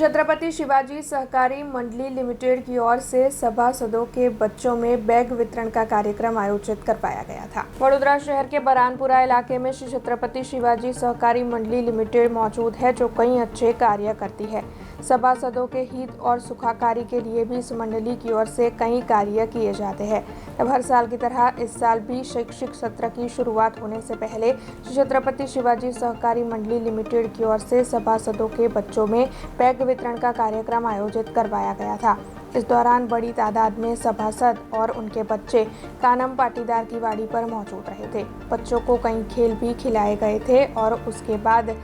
छत्रपति शिवाजी सहकारी मंडली लिमिटेड की ओर से सभासदों के बच्चों में बैग वितरण का कार्यक्रम आयोजित करवाया गया था। वडोदरा शहर के बरानपुरा इलाके में श्री छत्रपति शिवाजी सहकारी मंडली लिमिटेड मौजूद है, जो कई अच्छे कार्य करती है। सभासदों के हित और सुखाकारी के लिए भी इस मंडली की ओर से कई कार्य किए जाते हैं। अब हर साल की तरह इस साल भी शैक्षिक सत्र की शुरुआत होने से पहले श्री छत्रपति शिवाजी सहकारी मंडली लिमिटेड की ओर से सभासदों के बच्चों में बैग वितरण का कार्यक्रम आयोजित करवाया गया था। इस दौरान बड़ी तादाद में सभासद और उनके बच्चे कानम पाटीदार की वाड़ी पर मौजूद रहे थे। बच्चों को कई खेल भी खिलाए गए थे और उसके बाद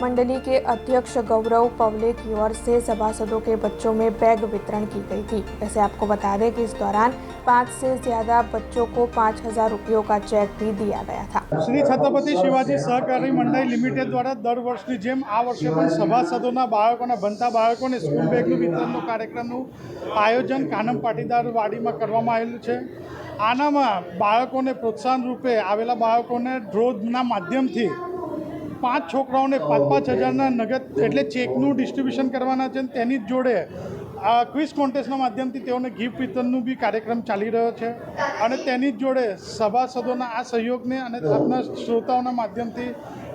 मंडली के अध्यक्ष गौरव पवले की ओर से सभासदों के बच्चों में बैग वितरण की गई थी। वैसे आपको बता दें कि इस दौरान 5 से ज्यादा बच्चों को 5,000 रुपयों का चेक भी दिया गया था। श्री छत्रपति शिवाजी सहकारी मंडल लिमिटेड द्वारा दर वर्षની જેમ આ વર્ષે પણ સભાસદોના બાળકોના બનતા બાળકોને સ્કૂલ બેગનું વિતરણનો કાર્યક્રમનું આયોજન કાનમ પાટીદાર વાડીમાં કરવામાં આવેલું છે। આનામાં બાળકોને પ્રોત્સાહન રૂપે આવેલા બાળકોને ડ્રોના માધ્યમથી 5 છોકરાઓને 5-5 હજારના નગદ એટલે ચેકનું ડિસ્ટ્રીબ્યુશન કરવાના છે। તેની જોડે ક્વિઝ કોન્ટેસ્ટના માધ્યમથી તેઓને ગિફ્ટ વિતરણનું બી કાર્યક્રમ ચાલી રહ્યો છે અને તેની જોડે સભાસદોના આ સહયોગને અને આપના શ્રોતાઓના માધ્યમથી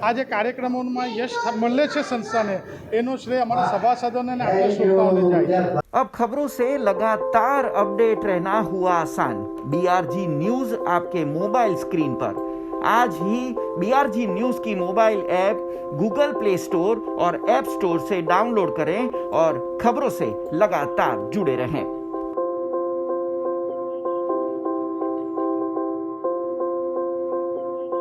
આ જે કાર્યક્રમોમાં યશ મળે છે સંસ્થાને, એનો શ્રેય અમારા સભાસદોને અને આપણા શ્રોતાઓને જાય છે। अब खबरों से लगातार अपडेट रहना हुआ आसान। BRG न्यूज आपके मोबाइल स्क्रीन पर। आज ही BRG न्यूज की mobile app Google play store और ऐप स्टोर से डाउनलोड करें और खबरों से लगातार जुड़े रहें।